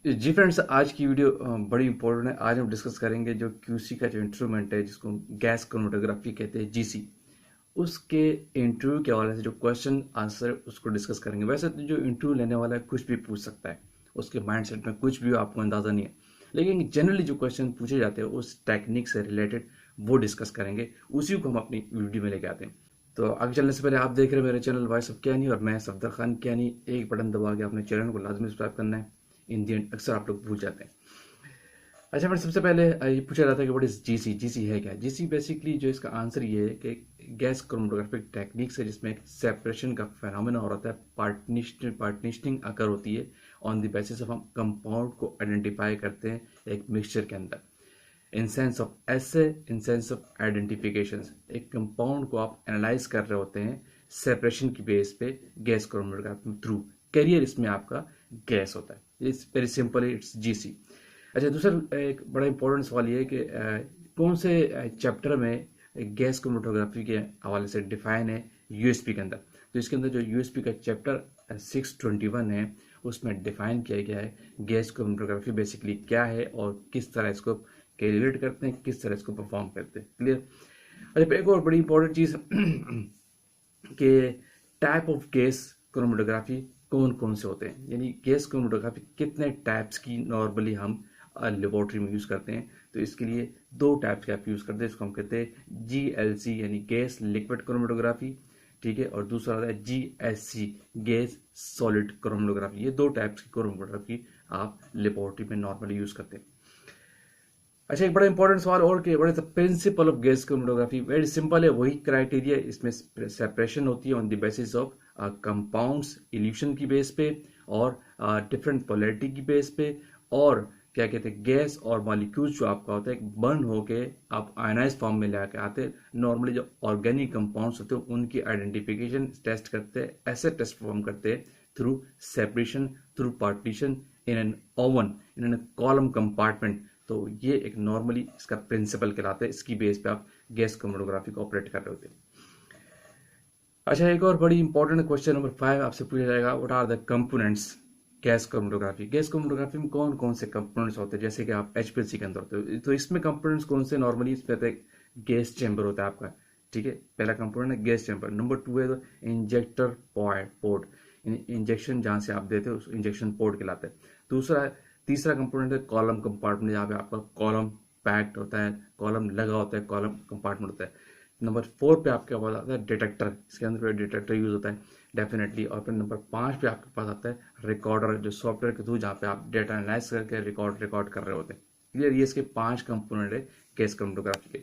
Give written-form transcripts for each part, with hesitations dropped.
जी friends, आज की video बड़ी इंपॉर्टेंट है। आज हम डिस्कस करेंगे जो क्यूसी का जो इंस्ट्रूमेंट है जिसको गैस क्रोमेटोग्राफी कहते हैं, जीसी। उसके इंटरव्यू के हवाले से जो क्वेश्चन आंसर उसको डिस्कस करेंगे। वैसे तो जो इंटरव्यू लेने वाला है कुछ भी पूछ सकता है, उसके माइंडसेट में कुछ भी आपको अंदाजा नहीं है, लेकिन जनरली जो क्वेश्चन पूछे जाते हैं उस टेक्निक से रिलेटेड वो डिस्कस करेंगे। उसी को हम अपनी वीडियो में लेके आते हैं। तो आगे चलने से पहले आप देख रहे हैं मेरे चैनल वॉइस ऑफ कियानी और मैं सफदर खान कियानी। एक बटन दबा के अपने चैनल को लाजमी सब्सक्राइब करना है। इन दी एंड अक्सर आप लोग भूल जाते हैं। अच्छा फ्रेंड, सबसे पहले ये पूछा जाता है कि व्हाट इज जीसी। जीसी है क्या? जीसी बेसिकली जो इसका आंसर ये है कि गैस क्रोमेटोग्राफिक टेक्निक से जिसमें एक सेपरेशन का फेनोमेना हो रहा है, पार्टिशनिंग अकर होती है। ऑन द बेसिस ऑफ हम कंपाउंड को आइडेंटिफाई करते हैं एक मिक्सचर के अंदर, इन सेंस ऑफ ऐसे, इन सेंस ऑफ आइडेंटिफिकेशन। एक कंपाउंड को आप एनालाइज कर रहे होते हैं सेपरेशन की बेस पे गैस क्रोमेटोग्राफी थ्रू। कैरियर इसमें आपका गैस होता है। It's very simple, it's GC. अच्छा, दूसरा एक बड़ा इंपॉर्टेंट सवाल ये है कि कौन से चैप्टर में गैस क्रोमेटोग्राफी के हवाले से डिफाइन है यूएसपी के अंदर। तो इसके अंदर जो यूएसपी का चैप्टर 621 है उसमें डिफाइन किया गया है गैस क्रोमेटोग्राफी बेसिकली क्या है और किस तरह इसको कैलकुलेट करते हैं, किस तरह इसको परफॉर्म करते हैं। क्लियर? अच्छा, एक और बड़ी इंपॉर्टेंट चीज़ कि टाइप ऑफ गैस क्रोमेटोग्राफी कौन कौन से होते हैं, यानी गैस क्रोमेटोग्राफी कितने टाइप्स की नॉर्मली हम लेबोरेटरी में यूज़ करते हैं। तो इसके लिए दो टाइप्स के आप यूज़ करते हैं। इसको हम कहते हैं जीएलसी यानी गैस लिक्विड क्रोमेटोग्राफी, ठीक है, और दूसरा होता है जीएससी गैस सॉलिड क्रोमेटोग्राफी। ये दो टाइप्स की क्रोमेटोग्राफी आप लेबोरेटरी में नॉर्मली यूज़ करते हैं। अच्छा, एक बड़ा इंपॉर्टेंट सवाल और कि what is the principle of gas chromatography. Very simple है, वही क्राइटेरिया। इसमें सेपरेशन होती है on the basis of compounds evolution की बेस पे और डिफरेंट पोलैरिटी की बेस पे, और क्या कहते हैं गैस और मॉलिक्यूल्स जो आपका होता है बर्न होके आप आयनाइज फॉर्म में लेके आते हैं। नॉर्मली जो ऑर्गेनिक कंपाउंड्स होते हैं उनकी आइडेंटिफिकेशन टेस्ट करते हैं, ऐसे टेस्ट परफॉर्म करते हैं through separation, through partition in an oven, in an column compartment. तो ये एक नॉर्मली इसका प्रिंसिपल कहलाता है। इसकी बेस पे आप गैस क्रोमेटोग्राफी को ऑपरेट कर रहे होते हैं। अच्छा, एक और बड़ी इंपॉर्टेंट क्वेश्चन नंबर 5 आपसे पूछा जाएगा, what are the components gas chromatography. Gas chromatography में कौन कौन से कंपोनेंट्स होते हैं, जैसे कि आप एचपीएलसी के अंदर होते हो तो इसमें कंपोनेंट्स कौन से नॉर्मली इसमें गैस चैम्बर होता है आपका, ठीक है। पहला कंपोनेंट है गैस चैम्बर। नंबर 2 है तो इंजेक्टर पोर्ट, इंजेक्शन जहां से आप देते हो उस इंजेक्शन पोर्ट कहलाता है। तीसरा कंपोनेंट है कॉलम कंपार्टमेंट, जहाँ पे आपका कॉलम पैक्ड होता है, कॉलम लगा होता है, कॉलम कंपार्टमेंट होता है। नंबर 4 पे आपके पास आता है डिटेक्टर, इसके अंदर डिटेक्टर यूज होता है डेफिनेटली। और फिर नंबर 5 पे आपके पास आता है रिकॉर्डर, जो सॉफ्टवेयर के थ्रू जहाँ पे आप डेटा एनालाइज करके रिकॉर्ड कर रहे होते हैं। क्लियर? ये इसके 5 कंपोनेंट है गैस क्रोमेटोग्राफी के।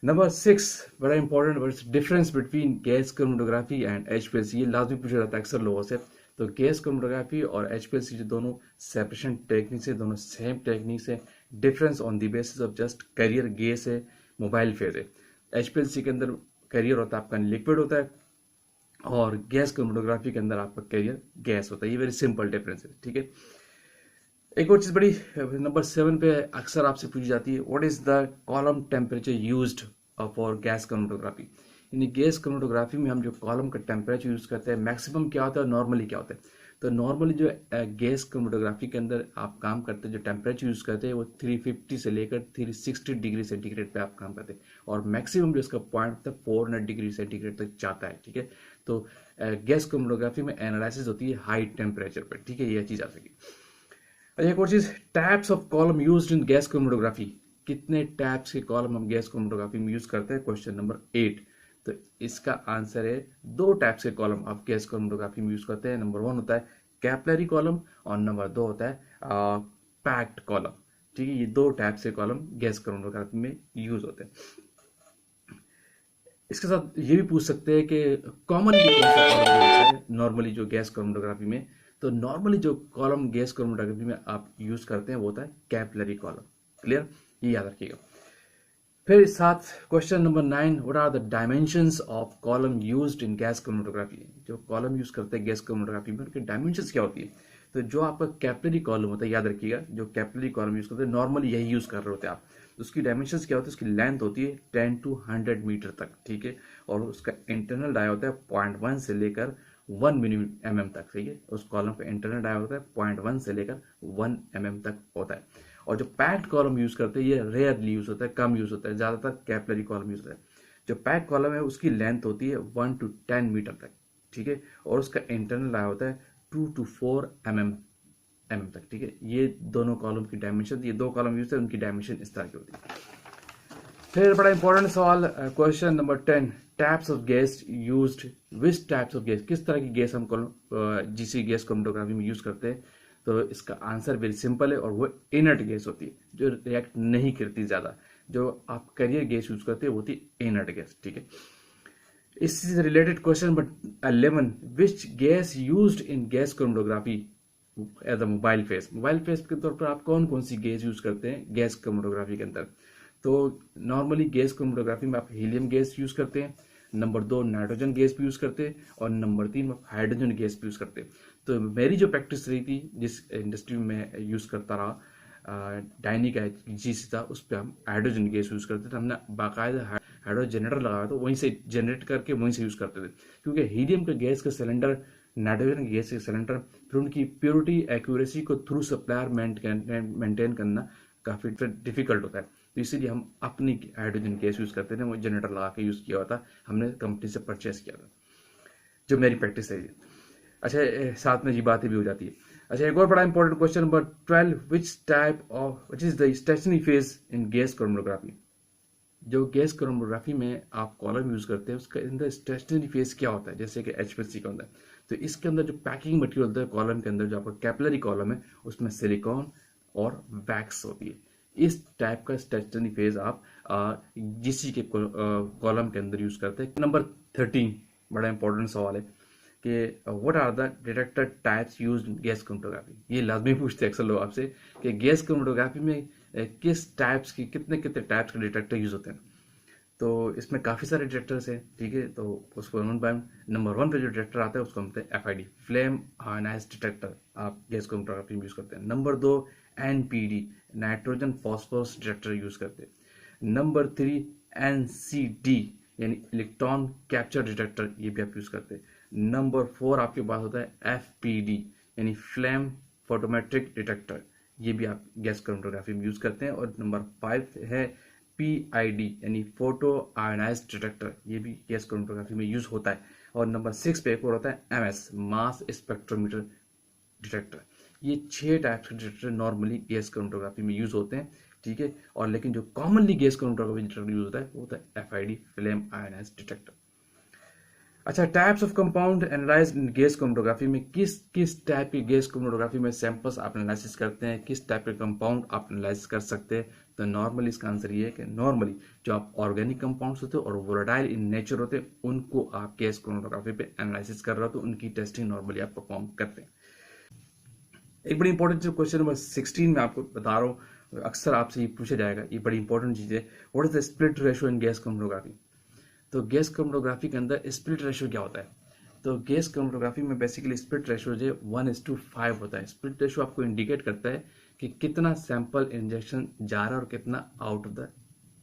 नंबर 6 बड़ा important, difference between gas chromatography and HPLC. ये लाजमी पूछा जाता है अक्सर लोगों से। तो गैस क्रोमेटोग्राफी और एचपीएलसी जो दोनों सेपरेशन टेक्निक्स है, दोनों सेम टेक्निक्स है। Difference on the basis of just carrier gas है, मोबाइल फेज है। एचपीएलसी के अंदर कैरियर होता है आपका लिक्विड होता है, और गैस क्रोमेटोग्राफी के अंदर आपका कैरियर गैस होता है। ये वेरी सिंपल डिफरेंस है, ठीक है। एक और चीज बड़ी नंबर 7 पे अक्सर आपसे पूछी जाती है, what is the column temperature used for gas chromatography. यानी गैस क्रोमेटोग्राफी में हम जो कॉलम का टेम्परेचर यूज करते हैं मैक्सिमम क्या होता है, नॉर्मली क्या होता है। तो नॉर्मली जो गैस क्रोमेटोग्राफी के अंदर आप काम करते हैं, जो टेम्परेचर यूज करते हैं वो 350 से लेकर 360 डिग्री सेंटीग्रेड पे आप काम करते हैं, और मैक्सिमम जो इसका पॉइंट होता है 400 डिग्री सेंटीग्रेड तक जाता है, ठीक है। तो गैस क्रोमेटोग्राफी में एनालिसिस होती है हाई टेम्परेचर पर, ठीक है, यह चीज आ सकी। अच्छा, एक और चीज, types of column used in gas chromatography. कितने टाइप्स के कॉलम हम गैस क्रोमेटोग्राफी में यूज करते हैं, क्वेश्चन नंबर 8। तो इसका आंसर है दो टाइप्स के कॉलम आप गैस क्रोमेटोग्राफी में यूज करते हैं। नंबर 1 होता है कैपिलरी कॉलम और नंबर 2 होता है पैक्ड कॉलम, ठीक है। ये दो टाइप से कॉलम गैस क्रोमेटोग्राफी में यूज होते हैं। इसके साथ ये भी पूछ सकते हैं कि कॉमनली कौन सा कॉलम यूज होता है नॉर्मली जो गैस क्रोमेटोग्राफी में। तो नॉर्मली जो कॉलम गैस क्रोमेटोग्राफी में आप यूज करते हैं वो होता है कैपिलरी कॉलम। क्लियर? ये याद रखिएगा। फिर साथ question number 9, what are the dimensions of column used in gas chromatography. जो कॉलम यूज करते हैं गैस क्रोमेटोग्राफी में उनकी डायमेंशंस क्या होती है। तो जो आपका कैपिलरी कॉलम होता है, याद रखिएगा, जो कैपिलरी कॉलम यूज करते हैं नॉर्मली यही यूज कर रहे होते हैं आप। तो उसकी डायमेंशंस क्या होती है, उसकी लेंथ होती है 10 to 100 मीटर तक, ठीक है। और उसका इंटरनल डाया होता है 0.1 से लेकर 1 mm तक, ठीक है। उस कॉलम का इंटरनल डाया होता है 0.1 से लेकर 1 mm तक होता है। और जो पैक्ड कॉलम यूज करते हैं ये रेयरली यूज होता है, कम यूज होता है, ज्यादातर कैपिलरी कॉलम यूज होता है। जो पैक्ड कॉलम है उसकी लेंथ होती है 1 to 10 मीटर तक, ठीक है। और उसका इंटरनल डाया होता है 2 to 4 mm तक, ठीक है। ये दोनों कॉलम की डायमेंशन, ये दो कॉलम यूज है, उनकी डायमेंशन इस तरह की होती है। फिर बड़ा इंपॉर्टेंट सवाल, question number 10, types of gas used, which types of gas, किस तरह की गैस हम जीसी गैस क्रोमेटोग्राफी में यूज करते हैं। तो इसका आंसर वेरी सिंपल है और वो इनर्ट गैस होती है, जो रिएक्ट नहीं करती ज्यादा। जो आप कैरियर गैस यूज करते हैं वो होती है इनर्ट गैस, ठीक है। इससे related question number 11, which gas used in gas chromatography as a mobile phase. Mobile phase के तौर पर आप कौन कौन सी गैस यूज करते हैं गैस क्रोमेटोग्राफी के अंदर। तो नॉर्मली गैस क्रोमेटोग्राफी में आप हीलियम गैस यूज करते हैं, नंबर 2 नाइट्रोजन गैस भी यूज करते हैं, और नंबर 3 आप हाइड्रोजन गैस भी यूज करते हैं। तो मेरी जो प्रैक्टिस रही थी, जिस इंडस्ट्री में यूज करता रहा, डायनी का जीसी था, उस पर हम हाइड्रोजन गैस यूज करते थे। हमने बाकायदा हाइड्रोजन जनरेटर लगाया था, वहीं से जनरेट करके वहीं से यूज करते थे। क्योंकि हीलियम के गैस का सिलेंडर, नाइट्रोजन गैस के सिलेंडर, फिर उनकी प्योरिटी एक्यूरेसी को थ्रू सप्लायर मेंटेन करना काफी डिफिकल्ट होता है। तो इसीलिए हम अपनी हाइड्रोजन गैस यूज करते थे, वो जनरेटर लगा के यूज किया हुआ था, हमने कंपनी से परचेस किया था, जो मेरी प्रैक्टिस है। अच्छा, साथ में ये बातें भी हो जाती है। अच्छा, एक और बड़ा important question number 12, which is the stationary phase in gas chromatography. जो गैस क्रोमेटोग्राफी में आप कॉलम यूज करते हैं उसके अंदर स्टेशनरी फेज क्या होता है, जैसे कि एचपीएससी का होता है। तो इसके अंदर जो पैकिंग मटेरियल होता है कॉलम के अंदर, जो आपका कैपिलरी कॉलम है, उसमें सिलिकॉन और वैक्स होती है। इस टाइप का स्टेशनरी फेज आप जीसी के कॉलम के अंदर यूज करते हैं। नंबर 13 बड़ा इंपॉर्टेंट सवाल है कि what are the detector types used in gas chromatography. ये लाजमी पूछते हैं अक्सर लोग आपसे कि गैस क्रोमेटोग्राफी में किस टाइप्स की, कितने कितने टाइप्स के डिटेक्टर यूज होते हैं। तो इसमें काफ़ी सारे डिटेक्टर्स हैं, ठीक है। तो उसको नंबर 1 पे जो डिटेक्टर आता है उसको हम कहते हैं FID, फ्लेम आयनाइज्ड डिटेक्टर, आप गैस क्रोमेटोग्राफी में यूज करते हैं। Number 2 NPD, nitrogen phosphorus detector use करते हैं। नंबर 3 NCD, यानी इलेक्ट्रॉन कैप्चर डिटेक्टर, ये भी आप यूज करते हैं। नंबर 4 आपके पास होता है FPD, यानी फ्लेम फोटोमेट्रिक डिटेक्टर, ये भी आप गैस क्रोमेटोग्राफी में यूज करते हैं। और नंबर 5 है PID, यानी फोटो आयनाइज्ड डिटेक्टर, ये भी गैस क्रोमेटोग्राफी में यूज होता है। और नंबर 6 पे एक और होता है MS, मास स्पेक्ट्रोमीटर डिटेक्टर। ये 6 टाइप्स के डिटेक्टर नॉर्मली गैस क्रोमेटोग्राफी में यूज होते हैं, ठीक है। और लेकिन जो commonly gas chromatography detector use होता है वो होता है FID, फ्लेम आयनाइज्ड डिटेक्टर। अच्छा, types of compound analyse in gas chromatography में, किस किस टाइप की गैस क्रोमेटोग्राफी में सैंपल्स आप एनालिसिस करते हैं, किस टाइप के कंपाउंड आप एनालाइसिस कर सकते हैं। तो नॉर्मली इसका आंसर ये है कि नॉर्मली जो आप ऑर्गेनिक कंपाउंड्स होते हैं और वोलेटाइल इन नेचर होते हैं, उनको आप गैस क्रोमेटोग्राफी पे एनालिसिस कर रहे हो तो उनकी टेस्टिंग नॉर्मली आप परफॉर्म करते हैं। एक बड़ी इंपॉर्टेंट जो क्वेश्चन नंबर 16 में आपको बता रहा हूँ, अक्सर आपसे ये पूछा जाएगा, ये बड़ी इंपॉर्टेंट चीज है। What is the split ratio in gas chromatography. तो गैस क्रोमेटोग्राफी के अंदर स्प्लिट रेशियो क्या होता है। तो गैस क्रोमेटोग्राफी में बेसिकली स्प्लिट रेशियो जो 1:5 होता है। स्प्लिट रेशियो आपको इंडिकेट करता है कि कितना सैंपल इंजेक्शन जा रहा है और कितना आउट ऑफ द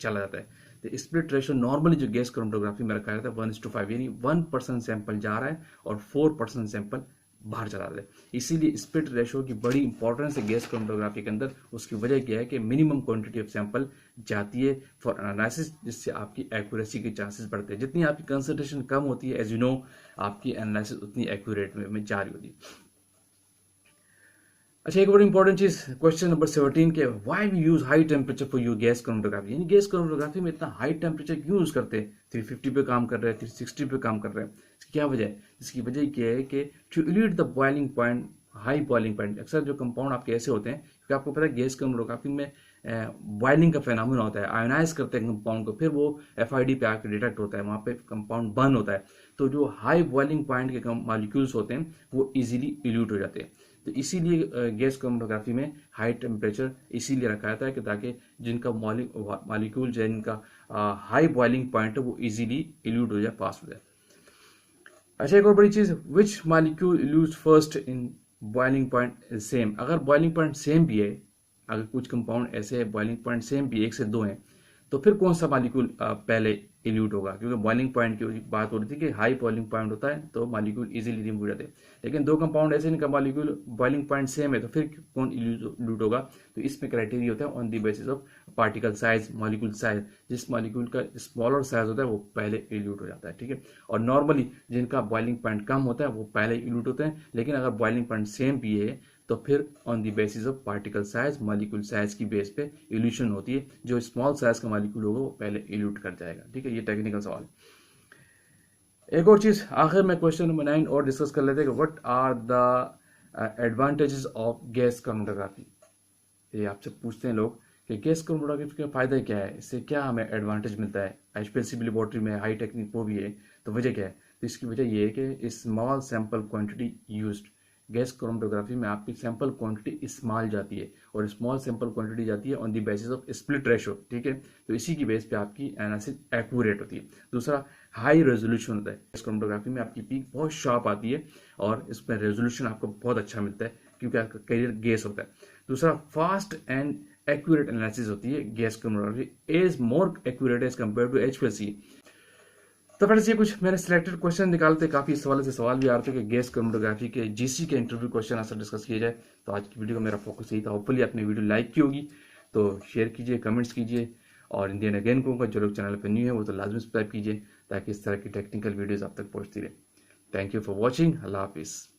चला जाता है। तो स्प्लिट रेशियो नॉर्मली जो गैस क्रोमेटोग्राफी में रखा जाता है 1:5, यानी 1% सैंपल जा रहा है और 4% सैंपल बाहर चला रहा है। इसीलिए स्प्लिट रेशियो की बड़ी इंपॉर्टेंस है गैस क्रोमेटोग्राफी के अंदर। उसकी वजह क्या है कि मिनिमम क्वांटिटी ऑफ सैंपल जाती है फॉर एनालिसिस, जिससे आपकी एक्यूरेसी के चांसेस बढ़ते हैं। जितनी आपकी कंसंट्रेशन कम होती है, एज यू नो, आपकी एनालिसिस उतनी एक्यूरेट में जा रही होती है। अच्छा, एक बड़ी इंपॉर्टेंट चीज, क्वेश्चन नंबर 17 के why we use high temperature for your gas chromatography. यानी गैस क्रोमेटोग्राफी में इतना हाई टेम्परेचर क्यों यूज करते हैं। 350 पे काम कर रहे हैं, 360 पे काम कर रहे हैं, इसकी क्या वजह है। इसकी वजह क्या है कि to elute the boiling point, high boiling point. अक्सर जो कंपाउंड आपके ऐसे होते हैं, क्योंकि आपको पता है गैस क्रोमेटोग्राफी में बॉइलिंग का फेनोमेना होता है, आयोनाइज करते हैं कंपाउंड को, फिर वो FID पे आकर डिटेक्ट होता है, वहां पे कंपाउंड बर्न होता है। तो जो हाई बॉइलिंग पॉइंट के मॉलिक्यूल्स होते हैं वो इजीली इल्यूट हो जाते हैं। तो इसीलिए गैस क्रोमेटोग्राफी में हाई टेम्परेचर इसीलिए रखा जाता है कि ताकि जिनका मॉलिक्यूल जिनका हाई बॉइलिंग पॉइंट है वो इजीली इल्यूट हो जाए, पास हो जाए। अच्छा, एक और बड़ी चीज, which molecule elutes first in boiling point same. अगर बॉइलिंग पॉइंट सेम भी है, अगर कुछ कंपाउंड ऐसे है बॉइलिंग पॉइंट सेम भी 1 से 2 है, तो फिर कौन सा मॉलिक्यूल पहले इल्यूट होगा, क्योंकि बॉइलिंग पॉइंट की बात हो रही थी कि हाई बॉइलिंग पॉइंट होता है तो मॉलिक्यूल इजीली रिमूव हो जाते हैं। लेकिन दो कंपाउंड ऐसे नहीं का मॉलिक्यूल बॉइलिंग पॉइंट सेम है, तो फिर कौन इल्यूट होगा? तो इसमें क्राइटेरिया होता है on the basis of particle size, molecule size. जिस मॉलिक्यूल का स्मॉलर साइज होता है वो पहले इल्यूट हो जाता है, ठीक है। और नॉर्मली जिनका बॉइलिंग पॉइंट कम होता है वो पहले इल्यूट होते हैं, लेकिन अगर बॉइलिंग पॉइंट सेम भी है तो फिर on the basis of particle size, molecule size की बेस पे इल्यूशन होती है। जो स्मॉल साइज का मॉलिक्यूल होगा वो पहले इल्यूट कर जाएगा, ठीक है। ये टेक्निकल सवाल। एक और चीज आखिर में क्वेश्चन नंबर 9 और डिस्कस कर लेते हैं कि what are the advantages of gas chromatography. ये आपसे पूछते हैं लोग कि गैस क्रोमेटोग्राफी का फायदा क्या है, इससे क्या हमें एडवांटेज मिलता है, स्पेसिफिकली लेबोरेटरी में हाई टेक्निक वो भी है, तो वजह क्या है? तो इसकी वजह ये है कि small sample quantity used. Gas chromatography में आपकी सैंपल क्वांटिटी स्मॉल जाती है और स्मॉल सैंपल क्वांटिटी जाती है on the basis of split ratio, ठीक है। तो इसी की बेस पे आपकी एनालिसिस एक्यूरेट होती है। दूसरा, हाई रेजोल्यूशन होता है। गैस क्रोमेटोग्राफी में आपकी पीक बहुत शार्प आती है और इसमें रेजोल्यूशन आपको बहुत अच्छा मिलता है क्योंकि आपका क्लियर गैस होता है। दूसरा, फास्ट एंड एक्यूरेट एनालिसिस होती है gas chromatography, is more accurate as compare to HPLC। तो फ्रेंड्स ये कुछ मैंने सिलेक्टेड क्वेश्चन निकालते, काफी सवाल से सवाल भी आ रहे थे कि गैस क्रोमेटोग्राफी के GC के इंटरव्यू क्वेश्चन आंसर डिस्कस किया जाए। तो आज की वीडियो का मेरा फोकस यही था। होपफुली आपने वीडियो लाइक की होगी, तो शेयर कीजिए, कमेंट्स कीजिए, और इंडियन अगेन को जो लोग चैनल पर न्यू है वो तो लाजमी सब्सक्राइब कीजिए ताकि इस तरह की टेक्निकल वीडियोज आप तक पहुंचती रहे। Thank you for watching. Allah हाफिज़।